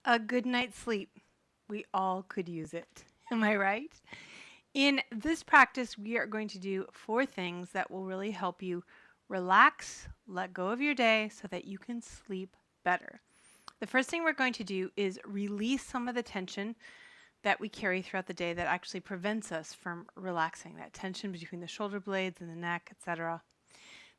A good night's sleep. We all could use it. Am I right? In this practice, we are going to do 4 things that will really help you relax, let go of your day so that you can sleep better. The first thing we're going to do is release some of the tension that we carry throughout the day that actually prevents us from relaxing, that tension between the shoulder blades and the neck, etc.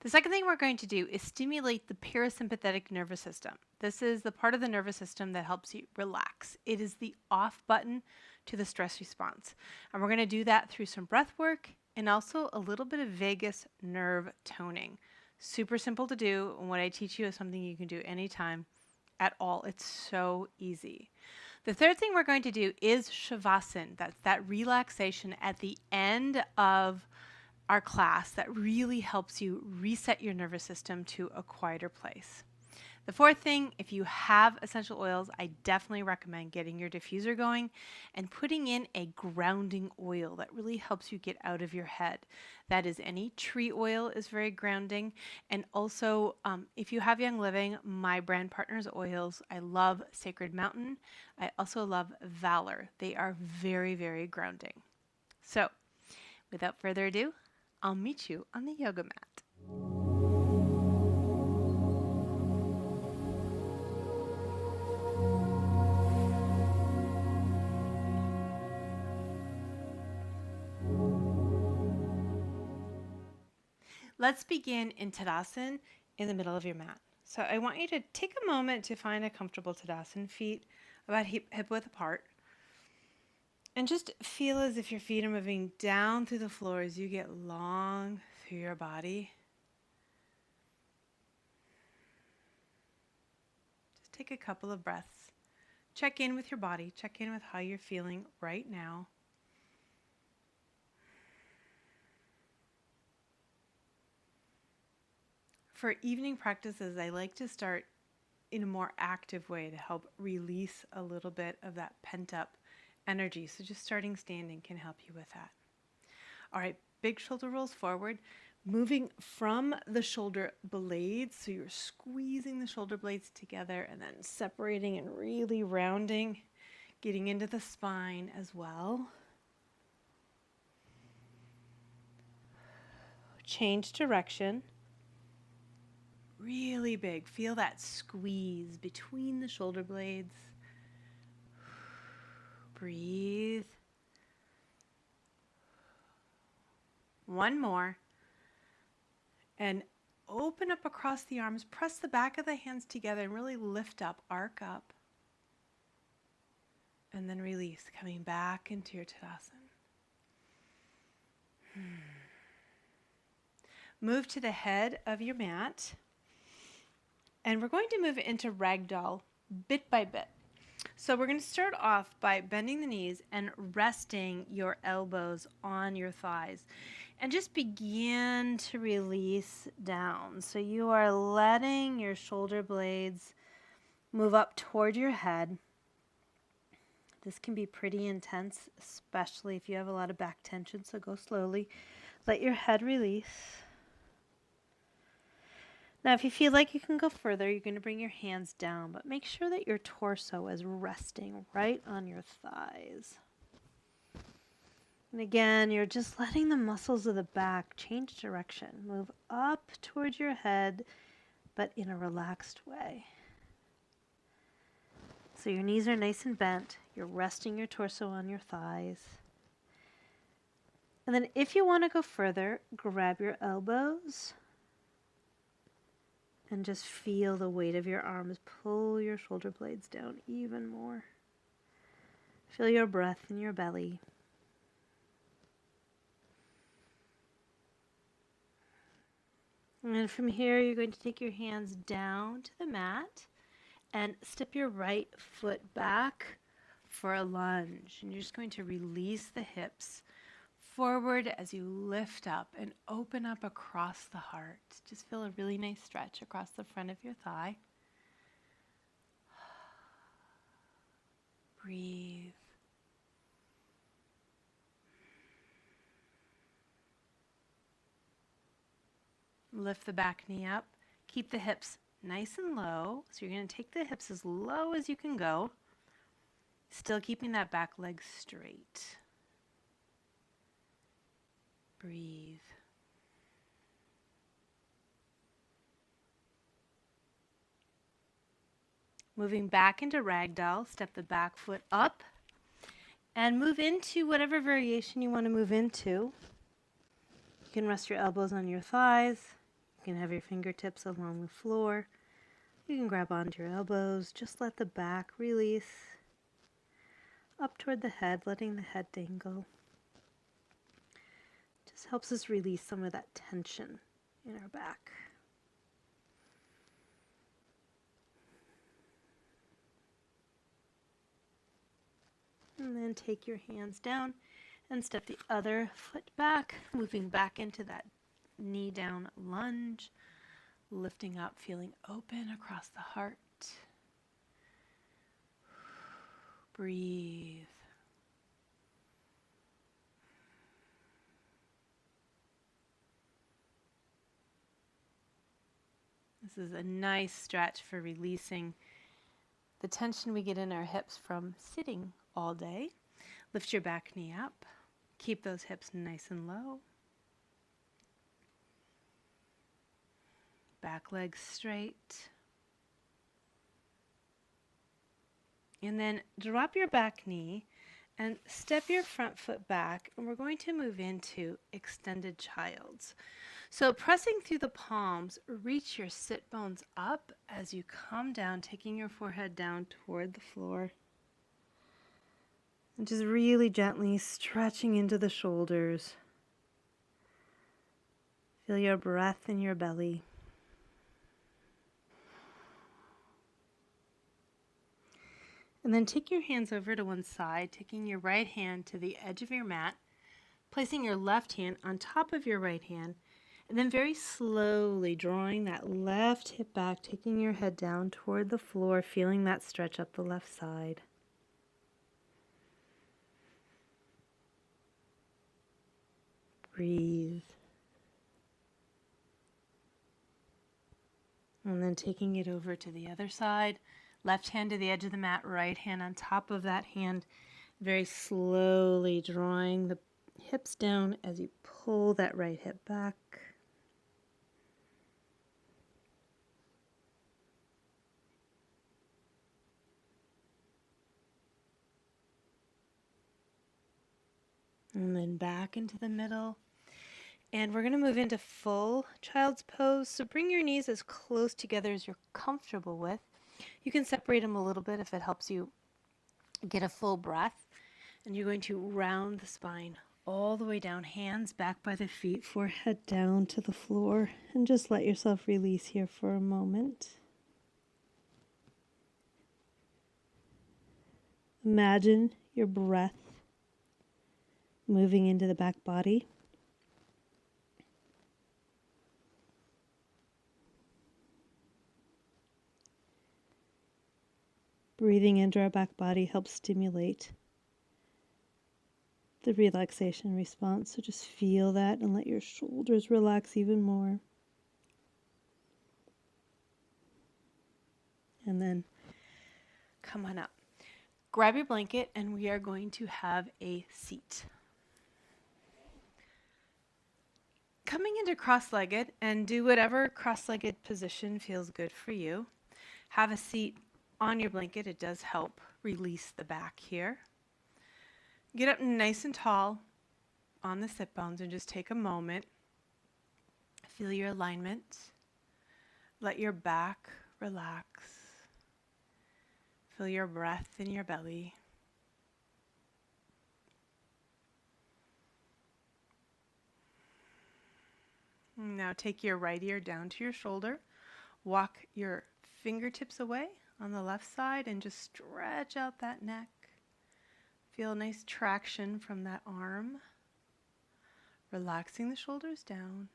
The second thing we're going to do is stimulate the parasympathetic nervous system. This is the part of the nervous system that helps you relax. It is the off button to the stress response. And we're going to do that through some breath work and also a little bit of vagus nerve toning. Super simple to do, and what I teach you is something you can do anytime at all. It's so easy. The third thing we're going to do is Savasana. That's that relaxation at the end of our class that really helps you reset your nervous system to a quieter place. The fourth thing, if you have essential oils, I definitely recommend getting your diffuser going and putting in a grounding oil that really helps you get out of your head. That is, any tree oil is very grounding. And also, if you have Young Living, my brand partners oils, I love Sacred Mountain. I also love Valor. They are very, very grounding. So, without further ado, I'll meet you on the yoga mat. Let's begin in Tadasana in the middle of your mat. So I want you to take a moment to find a comfortable Tadasana, feet about hip width apart. And just feel as if your feet are moving down through the floor as you get long through your body. Just take a couple of breaths. Check in with your body. Check in with how you're feeling right now. For evening practices, I like to start in a more active way to help release a little bit of that pent up energy. So just starting standing can help you with that. All right, big shoulder rolls forward, moving from the shoulder blades. So you're squeezing the shoulder blades together and then separating and really rounding, getting into the spine as well. Change direction. Really big. Feel that squeeze between the shoulder blades. Breathe. One more. And open up across the arms. Press the back of the hands together and really lift up, arc up. And then release, coming back into your Tadasana. Move to the head of your mat. And we're going to move into ragdoll bit by bit. So we're going to start off by bending the knees and resting your elbows on your thighs. And just begin to release down. So you are letting your shoulder blades move up toward your head. This can be pretty intense, especially if you have a lot of back tension, so go slowly. Let your head release. Now, if you feel like you can go further, you're going to bring your hands down, but make sure that your torso is resting right on your thighs. And again, you're just letting the muscles of the back change direction. Move up towards your head, but in a relaxed way. So your knees are nice and bent. You're resting your torso on your thighs. And then if you want to go further, grab your elbows and just feel the weight of your arms pull your shoulder blades down even more. Feel your breath in your belly. And then from here, you're going to take your hands down to the mat and step your right foot back for a lunge. And you're just going to release the hips forward as you lift up and open up across the heart. Just feel a really nice stretch across the front of your thigh. Breathe. Lift the back knee up. Keep the hips nice and low. So you're going to take the hips as low as you can go. Still keeping that back leg straight. Breathe. Moving back into ragdoll, step the back foot up and move into whatever variation you want to move into. You can rest your elbows on your thighs. You can have your fingertips along the floor. You can grab onto your elbows. Just let the back release up toward the head, letting the head dangle. Just helps us release some of that tension in our back. And then take your hands down and step the other foot back, moving back into that knee down lunge, lifting up, feeling open across the heart. Breathe. This is a nice stretch for releasing the tension we get in our hips from sitting all day. Lift your back knee up. Keep those hips nice and low. Back leg straight. And then drop your back knee and step your front foot back, and we're going to move into extended child's. So pressing through the palms, reach your sit bones up as you come down, taking your forehead down toward the floor. And just really gently stretching into the shoulders. Feel your breath in your belly. And then take your hands over to one side, taking your right hand to the edge of your mat, placing your left hand on top of your right hand, and then very slowly drawing that left hip back, taking your head down toward the floor, feeling that stretch up the left side. Breathe. And then taking it over to the other side. Left hand to the edge of the mat, right hand on top of that hand. Very slowly drawing the hips down as you pull that right hip back. And then back into the middle. And we're going to move into full child's pose. So bring your knees as close together as you're comfortable with. You can separate them a little bit if it helps you get a full breath. And you're going to round the spine all the way down, hands back by the feet, forehead down to the floor. And just let yourself release here for a moment. Imagine your breath moving into the back body. Breathing into our back body helps stimulate the relaxation response. So just feel that and let your shoulders relax even more. And then come on up. Grab your blanket and we are going to have a seat. Coming into cross-legged, and do whatever cross-legged position feels good for you. Have a seat on your blanket. It does help release the back here. Get up nice and tall on the sit bones and just take a moment. Feel your alignment. Let your back relax. Feel your breath in your belly. Now take your right ear down to your shoulder. Walk your fingertips away on the left side and just stretch out that neck. Feel a nice traction from that arm. Relaxing the shoulders down.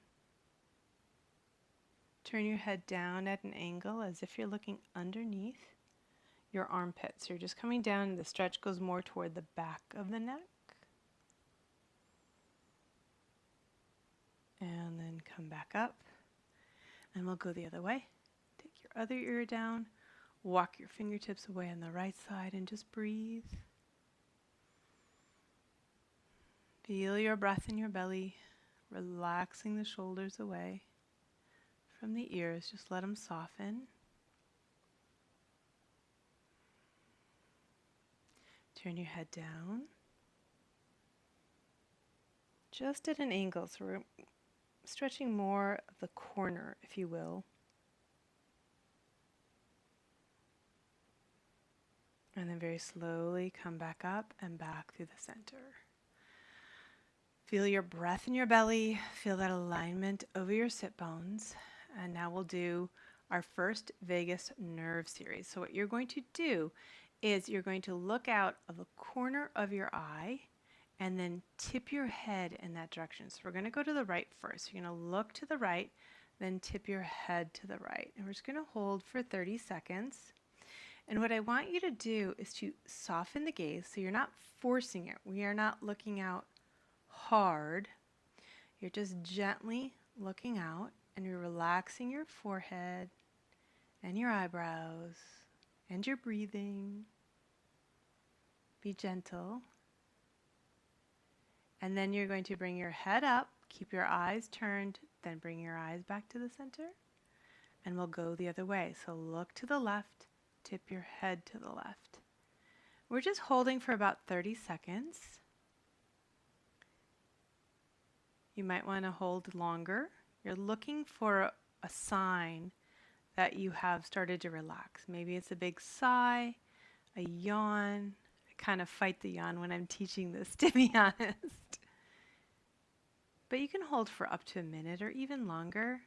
Turn your head down at an angle as if you're looking underneath your armpits. You're just coming down and the stretch goes more toward the back of the neck. And then come back up. And we'll go the other way. Take your other ear down. Walk your fingertips away on the right side and just breathe. Feel your breath in your belly, relaxing the shoulders away from the ears. Just let them soften. Turn your head down, just at an angle, so we're stretching more of the corner, if you will. And then very slowly come back up and back through the center. Feel your breath in your belly, feel that alignment over your sit bones. And now we'll do our first vagus nerve series. So what you're going to do is you're going to look out of the corner of your eye and then tip your head in that direction. So we're going to go to the right first. You're going to look to the right, then tip your head to the right. And we're just going to hold for 30 seconds. And what I want you to do is to soften the gaze so you're not forcing it. We are not looking out hard. You're just gently looking out and you're relaxing your forehead and your eyebrows and your breathing. Be gentle. And then you're going to bring your head up, keep your eyes turned, then bring your eyes back to the center, and we'll go the other way. So look to the left, tip your head to the left. We're just holding for about 30 seconds. You might want to hold longer. You're looking for a sign that you have started to relax. Maybe it's a big sigh, a yawn. I kind of fight the yawn when I'm teaching this, to be honest. But you can hold for up to a minute or even longer.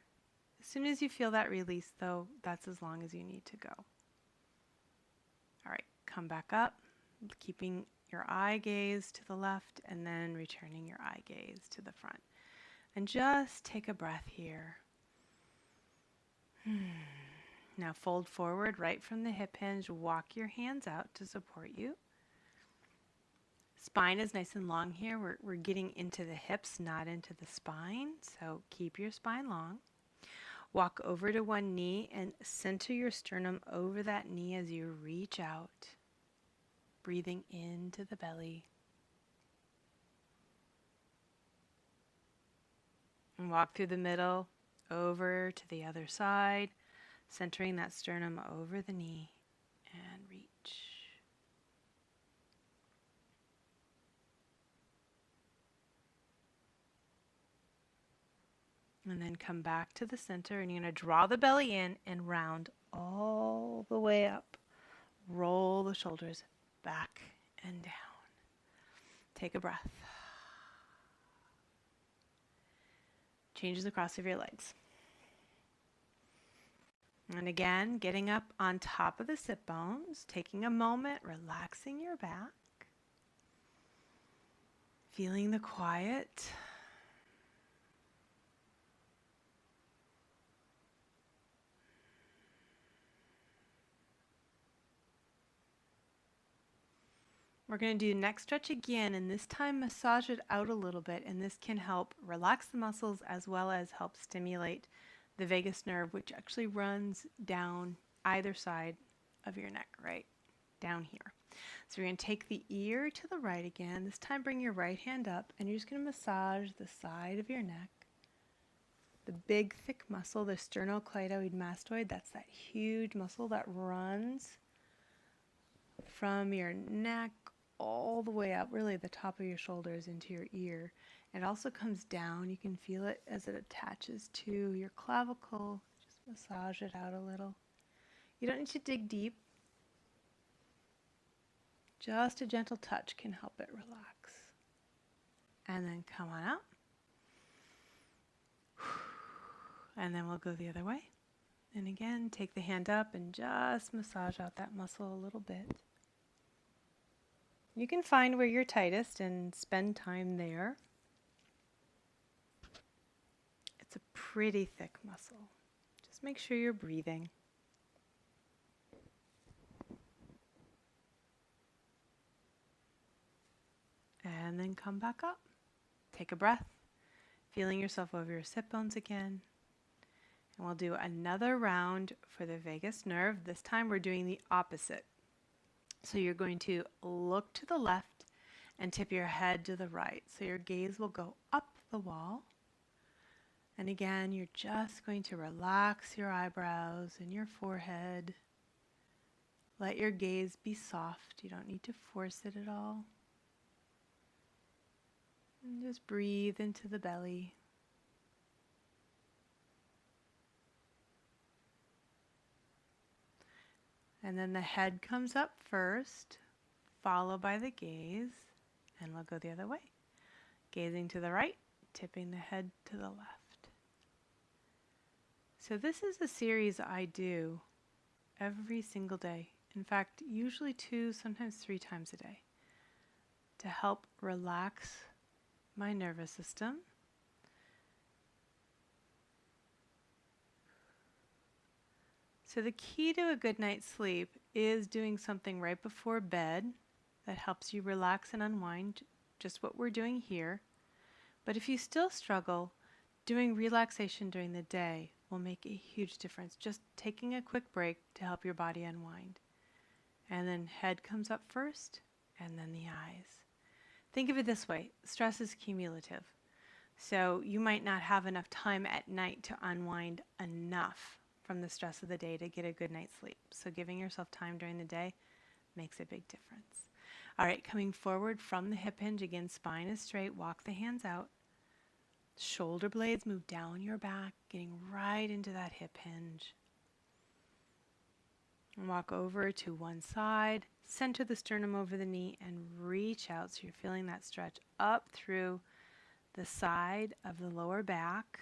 As soon as you feel that release, though, that's as long as you need to go. All right, come back up, keeping your eye gaze to the left and then returning your eye gaze to the front. And just take a breath here. Now fold forward right from the hip hinge. Walk your hands out to support you. Spine is nice and long here. We're getting into the hips, not into the spine. So keep your spine long. Walk over to one knee and center your sternum over that knee as you reach out. Breathing into the belly. And walk through the middle, over to the other side, centering that sternum over the knee, and reach. And then come back to the center, and you're going to draw the belly in and round all the way up. Roll the shoulders back and down. Take a breath. Change the cross of your legs. And again, getting up on top of the sit bones, taking a moment, relaxing your back, feeling the quiet. We're going to do neck stretch again, and this time massage it out a little bit, and this can help relax the muscles as well as help stimulate the vagus nerve, which actually runs down either side of your neck, right down here. So we're going to take the ear to the right again. This time bring your right hand up, and you're just going to massage the side of your neck. The big thick muscle, the sternocleidoid mastoid, that's that huge muscle that runs from your neck all the way up, really the top of your shoulders into your ear. It also comes down. You can feel it as it attaches to your clavicle. Just massage it out a little. You don't need to dig deep. Just a gentle touch can help it relax. And then come on out. And then we'll go the other way. And again, take the hand up and just massage out that muscle a little bit. You can find where you're tightest and spend time there. It's a pretty thick muscle. Just make sure you're breathing. And then come back up. Take a breath, feeling yourself over your sit bones again. And we'll do another round for the vagus nerve. This time we're doing the opposite. So you're going to look to the left and tip your head to the right. So your gaze will go up the wall. And again, you're just going to relax your eyebrows and your forehead. Let your gaze be soft. You don't need to force it at all. And just breathe into the belly. And then the head comes up first, followed by the gaze, and we'll go the other way. Gazing to the right, tipping the head to the left. So this is a series I do every single day. In fact, usually 2, sometimes 3 times a day, to help relax my nervous system. So the key to a good night's sleep is doing something right before bed that helps you relax and unwind, just what we're doing here. But if you still struggle, doing relaxation during the day will make a huge difference. Just taking a quick break to help your body unwind. And then head comes up first, and then the eyes. Think of it this way, stress is cumulative. So you might not have enough time at night to unwind enough from the stress of the day to get a good night's sleep. So giving yourself time during the day makes a big difference. All right, coming forward from the hip hinge, again, spine is straight, walk the hands out. Shoulder blades move down your back, getting right into that hip hinge. And walk over to one side, center the sternum over the knee, and reach out so you're feeling that stretch up through the side of the lower back.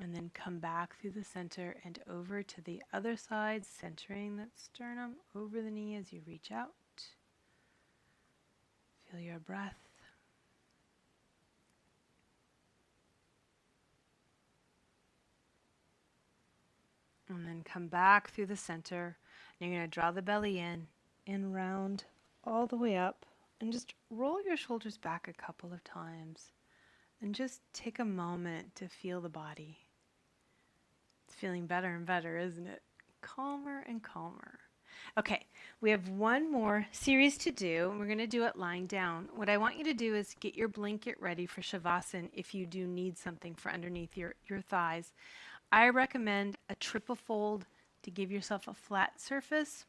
And then come back through the center and over to the other side, centering that sternum over the knee as you reach out. Feel your breath. And then come back through the center. And you're going to draw the belly in and round all the way up. And just roll your shoulders back a couple of times. And just take a moment to feel the body. It's feeling better and better, isn't it? Calmer and calmer. Okay, we have one more series to do. We're going to do it lying down. What I want you to do is get your blanket ready for Savasana if you do need something for underneath your thighs. I recommend a triple fold to give yourself a flat surface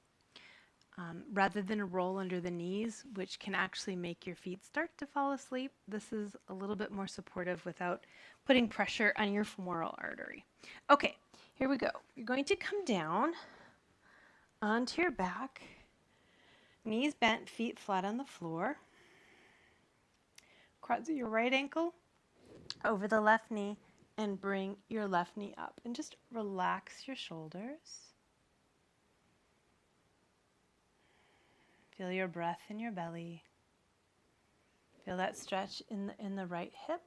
rather than a roll under the knees, which can actually make your feet start to fall asleep. This is a little bit more supportive without putting pressure on your femoral artery. Okay, here we go. You're going to come down onto your back, knees bent, feet flat on the floor. Cross your right ankle over the left knee and bring your left knee up. And just relax your shoulders. Feel your breath in your belly. Feel that stretch in the right hip.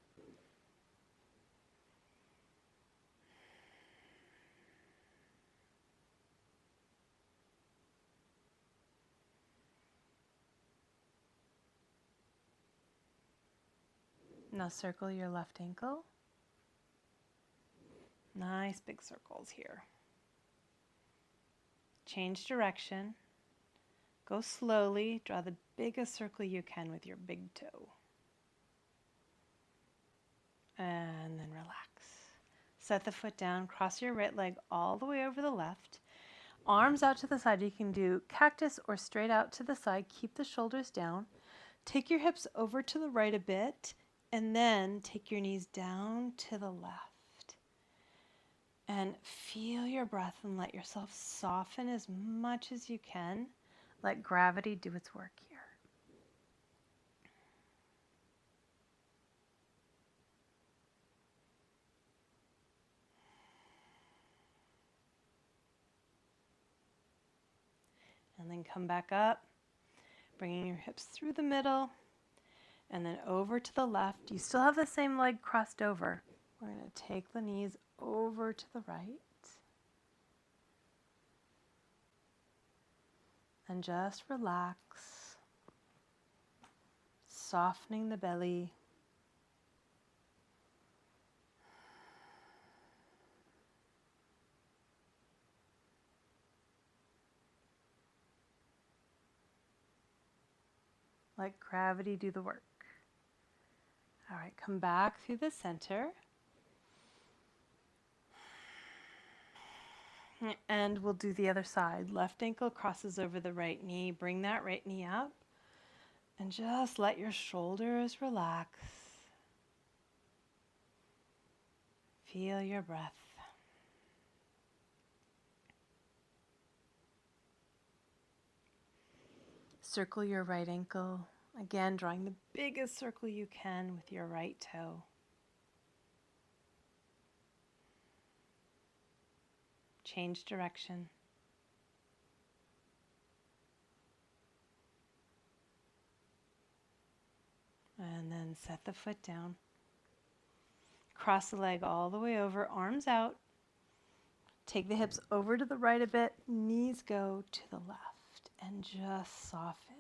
Now circle your left ankle. Nice big circles here. Change direction. Go slowly. Draw the biggest circle you can with your big toe. And then relax. Set the foot down. Cross your right leg all the way over the left. Arms out to the side. You can do cactus or straight out to the side. Keep the shoulders down. Take your hips over to the right a bit. And then take your knees down to the left. And feel your breath and let yourself soften as much as you can. Let gravity do its work here. And then come back up, bringing your hips through the middle, and then over to the left. You still have the same leg crossed over. We're going to take the knees over to the right. And just relax, softening the belly. Let gravity do the work. All right, come back through the center. And we'll do the other side. Left ankle crosses over the right knee. Bring that right knee up. And just let your shoulders relax. Feel your breath. Circle your right ankle. Again, drawing the biggest circle you can with your right toe. Change direction. And then set the foot down. Cross the leg all the way over, arms out. Take the hips over to the right a bit, knees go to the left, and just soften.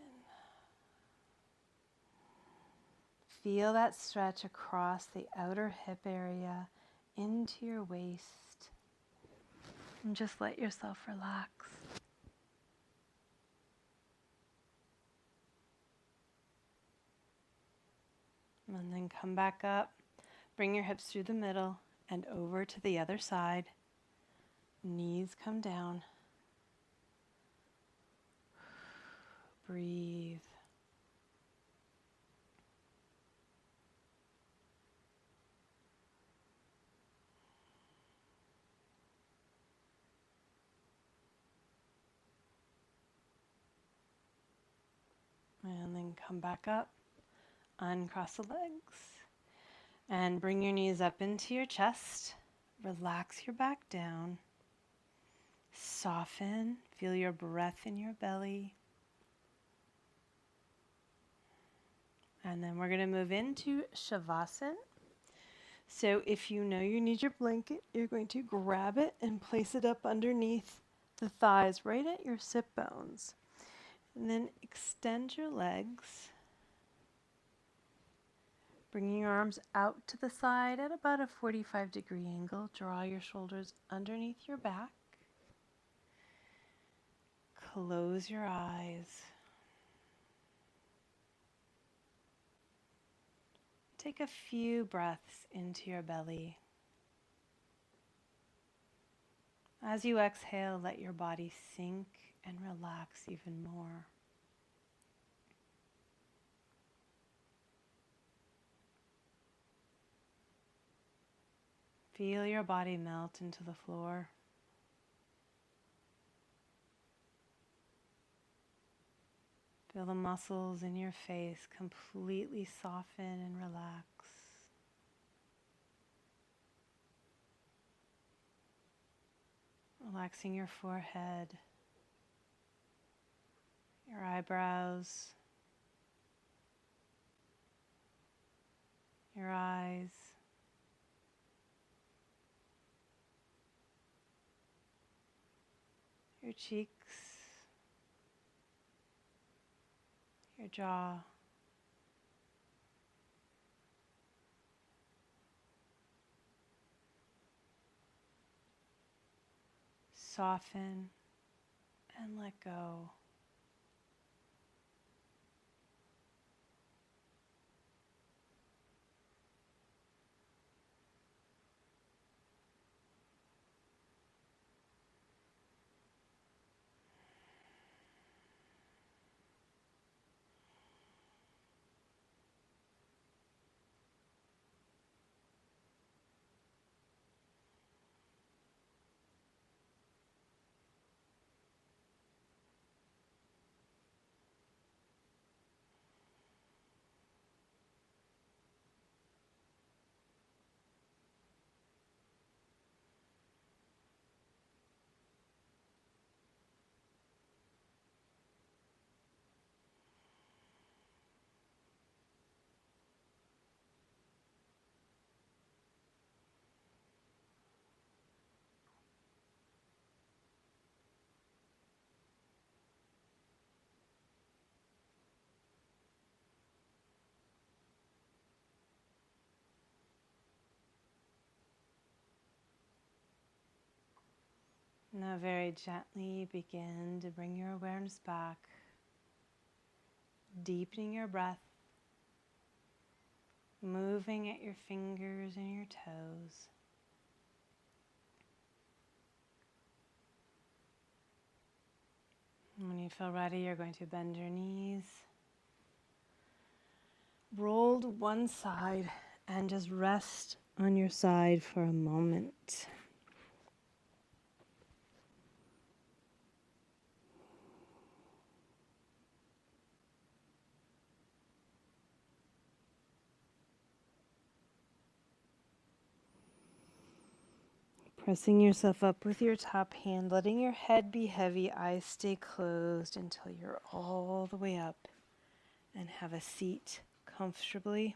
Feel that stretch across the outer hip area into your waist. And just let yourself relax. And then come back up. Bring your hips through the middle and over to the other side. Knees come down. Breathe. And then come back up. Uncross the legs. And bring your knees up into your chest. Relax your back down. Soften. Feel your breath in your belly. And then we're going to move into Savasana. So if you know you need your blanket, you're going to grab it and place it up underneath the thighs, right at your sit bones. And then extend your legs. Bringing your arms out to the side at about a 45-degree angle. Draw your shoulders underneath your back. Close your eyes. Take a few breaths into your belly. As you exhale, let your body sink and relax even more. Feel your body melt into the floor. Feel the muscles in your face completely soften and relax. Relaxing your forehead, your eyebrows, your eyes, your cheeks, your jaw, soften and let go. Now very gently begin to bring your awareness back deepening your breath, moving at your fingers and your toes. When you feel ready, you're going to bend your knees, roll to one side, and just rest on your side for a moment. Pressing yourself up with your top hand, letting your head be heavy, eyes stay closed until you're all the way up and have a seat comfortably.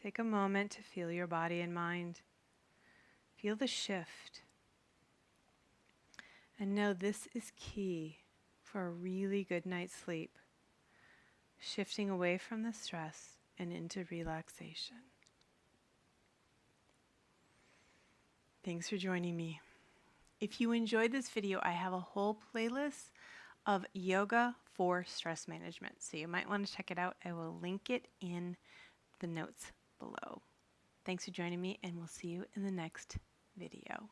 Take a moment to feel your body and mind. Feel the shift. And know this is key for a really good night's sleep. Shifting away from the stress and into relaxation. Thanks for joining me. If you enjoyed this video, I have a whole playlist of yoga for stress management. So you might want to check it out. I will link it in the notes below. Thanks for joining me, and we'll see you in the next video.